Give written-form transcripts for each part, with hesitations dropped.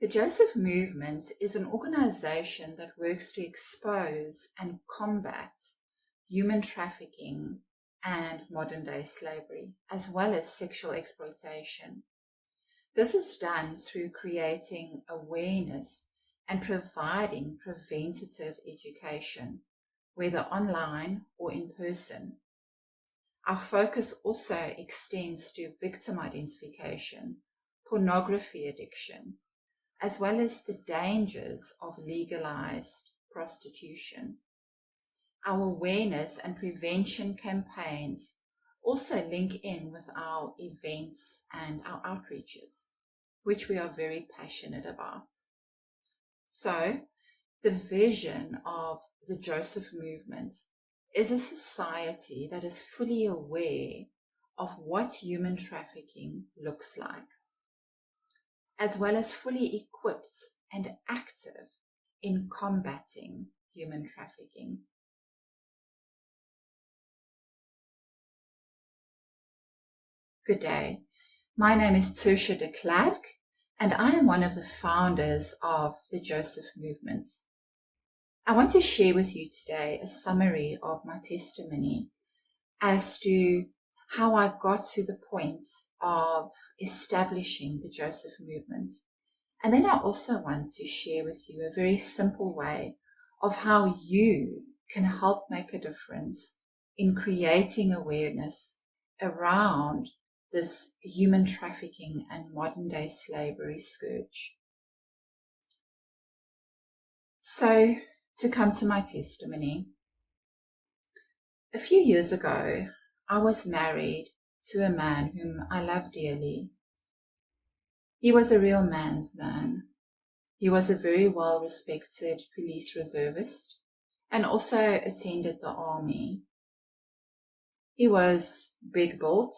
The Joseph Movement is an organization that works to expose and combat human trafficking and modern-day slavery, as well as sexual exploitation. This is done through creating awareness and providing preventative education, whether online or in person. Our focus also extends to victim identification, pornography addiction, as well as the dangers of legalized prostitution. Our awareness and prevention campaigns also link in with our events and our outreaches, which we are very passionate about. So, the vision of the Joseph Movement is a society that is fully aware of what human trafficking looks like, as well as fully equipped and active in combating human trafficking. Good day. My name is Tershia de Klerk, and I am one of the founders of the Joseph Movement. I want to share with you today a summary of my testimony as to how I got to the point of establishing the Joseph Movement. And then I also want to share with you a very simple way of how you can help make a difference in creating awareness around this human trafficking and modern-day slavery scourge. So, to come to my testimony, a few years ago, I was married to a man whom I love dearly. He was a real man's man. He was a very well-respected police reservist and also attended the army. He was big-built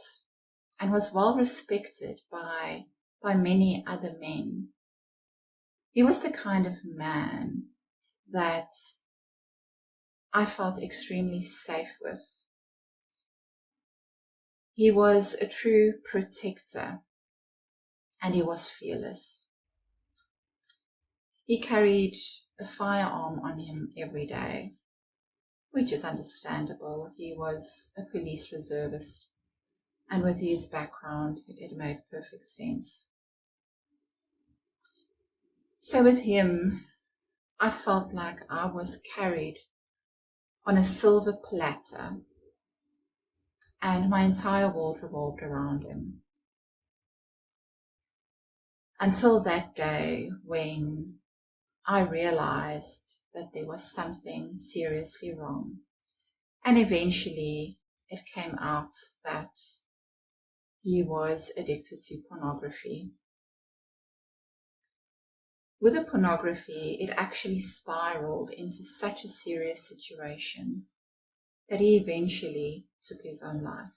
and was well respected by many other men. He was the kind of man that I felt extremely safe with. He was a true protector and he was fearless. He carried a firearm on him every day, which is understandable. He was a police reservist. And with his background, it made perfect sense. So with him, I felt like I was carried on a silver platter, and my entire world revolved around him. Until that day when I realized that there was something seriously wrong. And eventually it came out that he was addicted to pornography. With the pornography, it actually spiraled into such a serious situation that he eventually took his own life.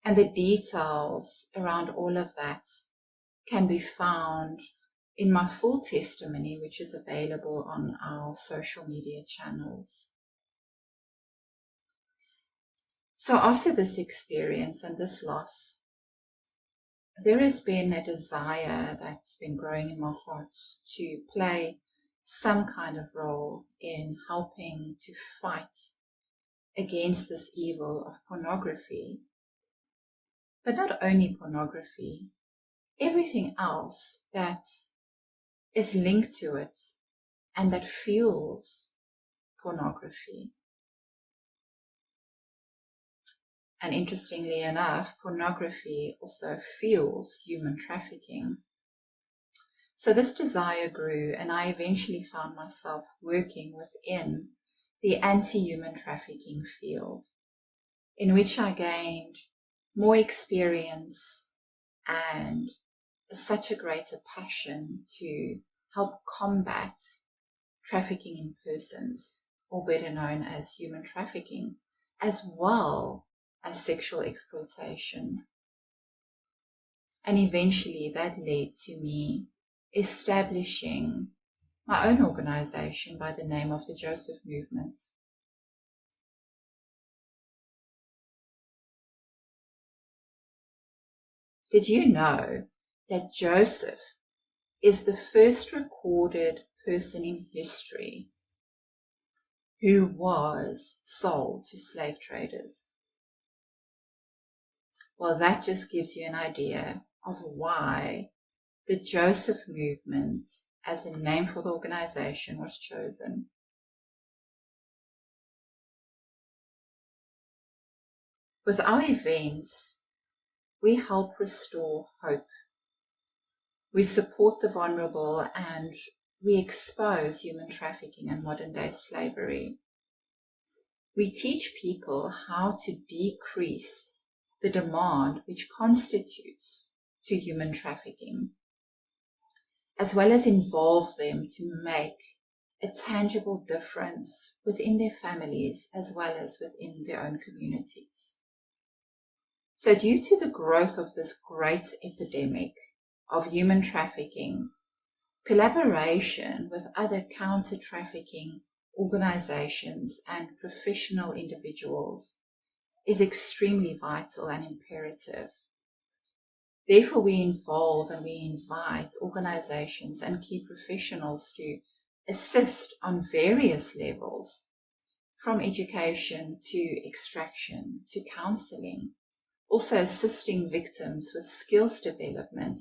And the details around all of that can be found in my full testimony, which is available on our social media channels. So after this experience and this loss, there has been a desire that's been growing in my heart to play some kind of role in helping to fight against this evil of pornography. But not only pornography, everything else that is linked to it and that fuels pornography. And interestingly enough, pornography also fuels human trafficking. So this desire grew, and I eventually found myself working within the anti-human trafficking field, in which I gained more experience and such a greater passion to help combat trafficking in persons, or better known as human trafficking, as well as sexual exploitation. And eventually that led to me establishing my own organization by the name of the Joseph Movement. Did you know that Joseph is the first recorded person in history who was sold to slave traders. Well, that just gives you an idea of why the Joseph movement as a name for the organization was chosen. With our events, we help restore hope. We support the vulnerable and we expose human trafficking and modern-day slavery. We teach people how to decrease the demand which constitutes to human trafficking, as well as involve them to make a tangible difference within their families as well as within their own communities. So due to the growth of this great epidemic of human trafficking, collaboration with other counter-trafficking organizations and professional individuals is extremely vital and imperative. Therefore, we involve and we invite organizations and key professionals to assist on various levels, from education to extraction to counseling, also assisting victims with skills development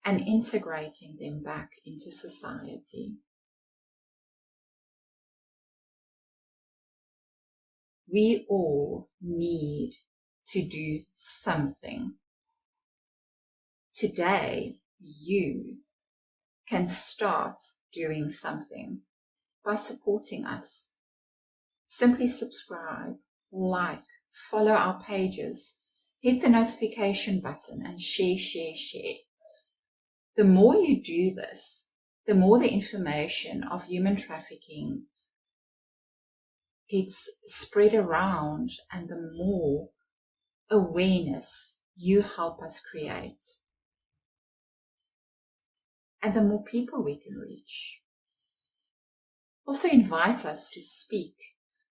and integrating them back into society. We all need to do something. Today, you can start doing something by supporting us. Simply subscribe, like, follow our pages, hit the notification button and share. The more you do this, the more the information of human trafficking gets spread around and the more awareness you help us create. And the more people we can reach. Also invite us to speak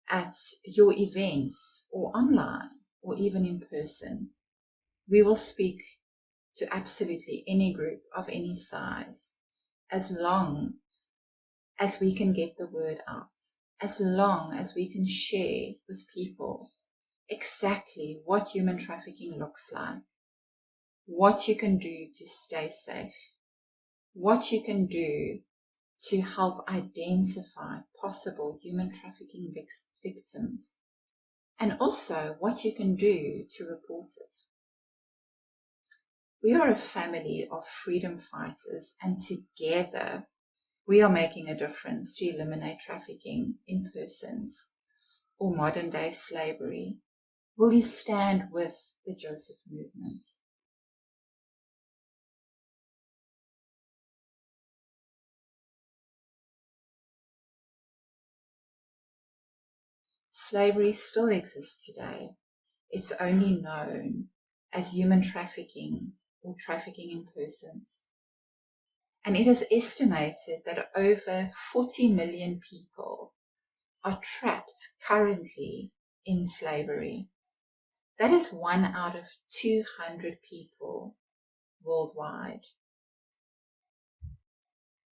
at your events or online or even in person. We will speak to absolutely any group of any size, as long as we can get the word out, as long as we can share with people exactly what human trafficking looks like, what you can do to stay safe, what you can do to help identify possible human trafficking victims, and also what you can do to report it. We are a family of freedom fighters, and together we are making a difference to eliminate trafficking in persons or modern day slavery. Will you stand with the Joseph movement? Slavery still exists today. It's only known as human trafficking or trafficking in persons. And it is estimated that over 40 million people are trapped currently in slavery. That is 1 out of 200 people worldwide.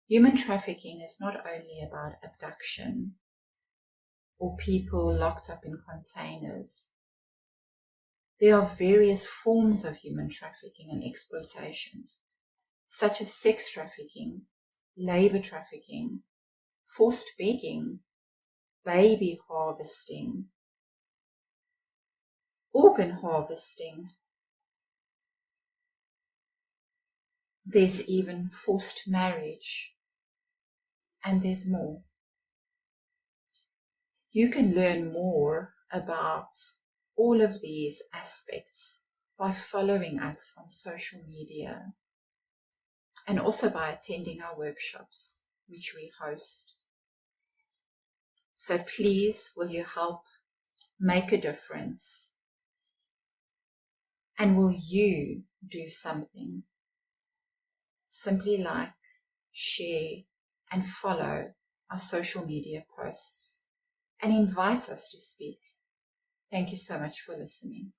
Human trafficking is not only about abduction or people locked up in containers. There are various forms of human trafficking and exploitation, such as sex trafficking, labor trafficking, forced begging, baby harvesting, organ harvesting. There's even forced marriage, and there's more. You can learn more about all of these aspects by following us on social media and also by attending our workshops, which we host. So please, will you help make a difference? And will you do something? Simply like, share, and follow our social media posts and invite us to speak. Thank you so much for listening.